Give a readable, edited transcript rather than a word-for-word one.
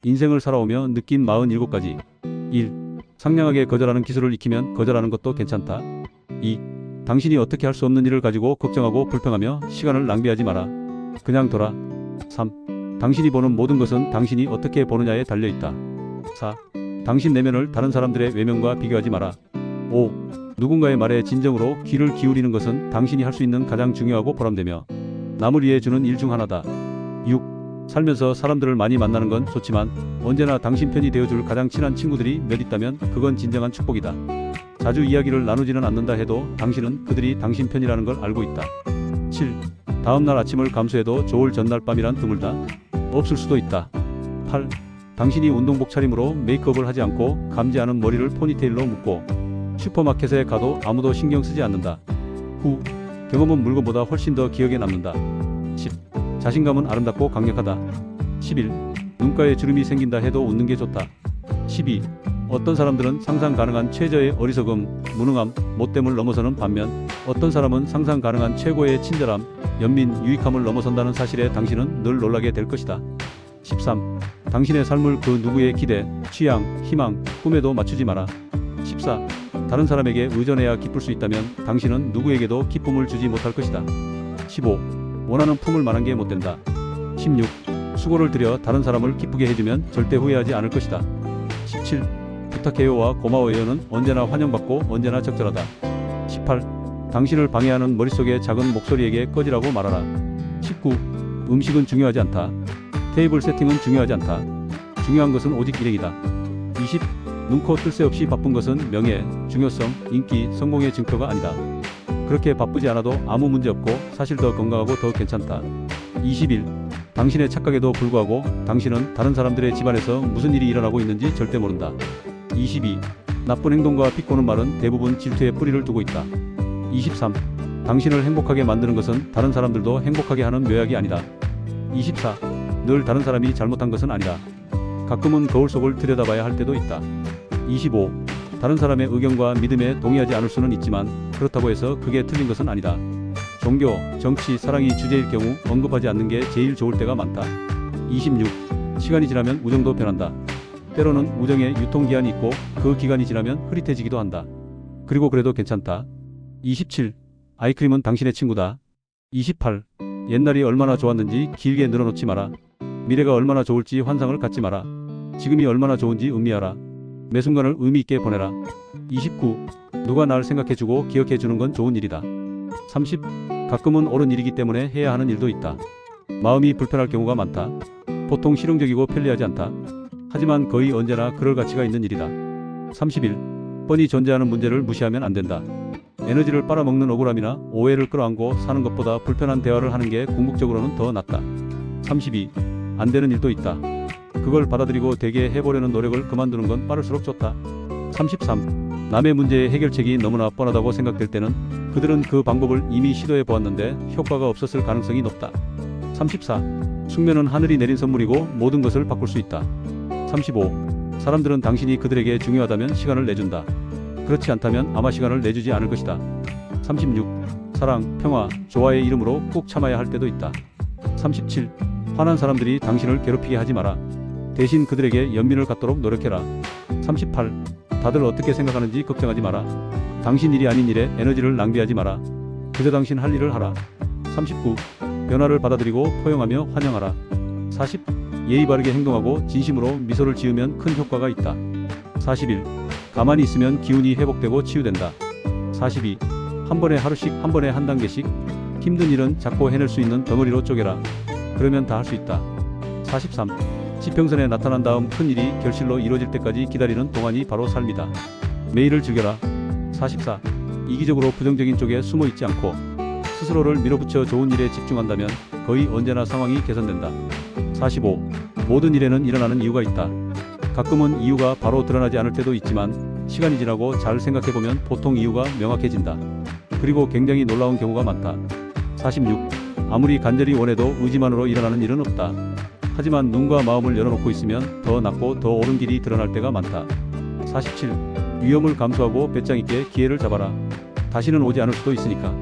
인생을 살아오며 느낀 47가지. 1. 상냥하게 거절하는 기술을 익히면 거절하는 것도 괜찮다. 2. 당신이 어떻게 할 수 없는 일을 가지고 걱정하고 불평하며 시간을 낭비하지 마라. 그냥 둬라. 3. 당신이 보는 모든 것은 당신이 어떻게 보느냐에 달려있다. 4. 당신 내면을 다른 사람들의 외면과 비교하지 마라. 5. 누군가의 말에 진정으로 귀를 기울이는 것은 당신이 할 수 있는 가장 중요하고 보람되며 남을 위해 주는 일 중 하나다. 6. 살면서 사람들을 많이 만나는 건 좋지만 언제나 당신 편이 되어줄 가장 친한 친구들이 몇 있다면 그건 진정한 축복이다. 자주 이야기를 나누지는 않는다 해도 당신은 그들이 당신 편이라는 걸 알고 있다. 7. 다음날 아침을 감수해도 좋을 전날 밤이란 드물다. 없을 수도 있다. 8. 당신이 운동복 차림으로 메이크업을 하지 않고 감지 않은 머리를 포니테일로 묶고 슈퍼마켓에 가도 아무도 신경 쓰지 않는다. 9. 경험은 물건보다 훨씬 더 기억에 남는다. 10. 자신감은 아름답고 강력하다. 11. 눈가에 주름이 생긴다 해도 웃는 게 좋다. 12. 어떤 사람들은 상상 가능한 최저의 어리석음, 무능함, 못됨을 넘어서는 반면 어떤 사람은 상상 가능한 최고의 친절함, 연민, 유익함을 넘어선다는 사실에 당신은 늘 놀라게 될 것이다. 13. 당신의 삶을 그 누구의 기대, 취향, 희망, 꿈에도 맞추지 마라. 14. 다른 사람에게 의존해야 기쁠 수 있다면 당신은 누구에게도 기쁨을 주지 못할 것이다. 15. 원하는 품을 말한 게 못된다. 16. 수고를 들여 다른 사람을 기쁘게 해주면 절대 후회하지 않을 것이다. 17. 부탁해요와 고마워요는 언제나 환영받고 언제나 적절하다. 18. 당신을 방해하는 머릿속의 작은 목소리에게 꺼지라고 말하라. 19. 음식은 중요하지 않다. 테이블 세팅은 중요하지 않다. 중요한 것은 오직 일행이다. 20. 눈코 뜰 새 없이 바쁜 것은 명예, 중요성, 인기, 성공의 증표가 아니다. 그렇게 바쁘지 않아도 아무 문제 없고 사실 더 건강하고 더 괜찮다. 21. 당신의 착각에도 불구하고 당신은 다른 사람들의 집안에서 무슨 일이 일어나고 있는지 절대 모른다. 22. 나쁜 행동과 비꼬는 말은 대부분 질투에 뿌리를 두고 있다. 23. 당신을 행복하게 만드는 것은 다른 사람들도 행복하게 하는 묘약이 아니다. 24. 늘 다른 사람이 잘못한 것은 아니다. 가끔은 거울 속을 들여다봐야 할 때도 있다. 25. 다른 사람의 의견과 믿음에 동의하지 않을 수는 있지만 그렇다고 해서 그게 틀린 것은 아니다. 종교, 정치, 사랑이 주제일 경우 언급하지 않는 게 제일 좋을 때가 많다. 26. 시간이 지나면 우정도 변한다. 때로는 우정에 유통기한이 있고 그 기간이 지나면 흐릿해지기도 한다. 그리고 그래도 괜찮다. 27. 아이크림은 당신의 친구다. 28. 옛날이 얼마나 좋았는지 길게 늘어놓지 마라. 미래가 얼마나 좋을지 환상을 갖지 마라. 지금이 얼마나 좋은지 음미하라. 매 순간을 의미 있게 보내라. 29. 누가 날 생각해주고 기억해주는 건 좋은 일이다. 30. 가끔은 옳은 일이기 때문에 해야 하는 일도 있다. 마음이 불편할 경우가 많다. 보통 실용적이고 편리하지 않다. 하지만 거의 언제나 그럴 가치가 있는 일이다. 31. 뻔히 존재하는 문제를 무시하면 안 된다. 에너지를 빨아먹는 억울함이나 오해를 끌어안고 사는 것보다 불편한 대화를 하는 게 궁극적으로는 더 낫다. 32. 안 되는 일도 있다. 그걸 받아들이고 되게 해보려는 노력을 그만두는 건 빠를수록 좋다. 33. 남의 문제의 해결책이 너무나 뻔하다고 생각될 때는 그들은 그 방법을 이미 시도해 보았는데 효과가 없었을 가능성이 높다. 34. 숙면은 하늘이 내린 선물이고 모든 것을 바꿀 수 있다. 35. 사람들은 당신이 그들에게 중요하다면 시간을 내준다. 그렇지 않다면 아마 시간을 내주지 않을 것이다. 36. 사랑, 평화, 조화의 이름으로 꾹 참아야 할 때도 있다. 37. 화난 사람들이 당신을 괴롭히게 하지 마라. 대신 그들에게 연민을 갖도록 노력해라. 38. 다들 어떻게 생각하는지 걱정하지 마라. 당신 일이 아닌 일에 에너지를 낭비하지 마라. 그저 당신 할 일을 하라. 39. 변화를 받아들이고 포용하며 환영하라. 40. 예의 바르게 행동하고 진심으로 미소를 지으면 큰 효과가 있다. 41. 가만히 있으면 기운이 회복되고 치유된다. 42. 한 번에 하루씩, 한 번에 한 단계씩 힘든 일은 작고 해낼 수 있는 덩어리로 쪼개라. 그러면 다 할 수 있다. 43. 지평선에 나타난 다음 큰 일이 결실로 이루어질 때까지 기다리는 동안이 바로 삶이다. 매일을 즐겨라. 44. 이기적으로 부정적인 쪽에 숨어 있지 않고 스스로를 밀어붙여 좋은 일에 집중한다면 거의 언제나 상황이 개선된다. 45. 모든 일에는 일어나는 이유가 있다. 가끔은 이유가 바로 드러나지 않을 때도 있지만 시간이 지나고 잘 생각해보면 보통 이유가 명확해진다. 그리고 굉장히 놀라운 경우가 많다. 46. 아무리 간절히 원해도 의지만으로 일어나는 일은 없다. 하지만 눈과 마음을 열어놓고 있으면 더 낫고 더 옳은 길이 드러날 때가 많다. 47. 위험을 감수하고 배짱 있게 기회를 잡아라. 다시는 오지 않을 수도 있으니까.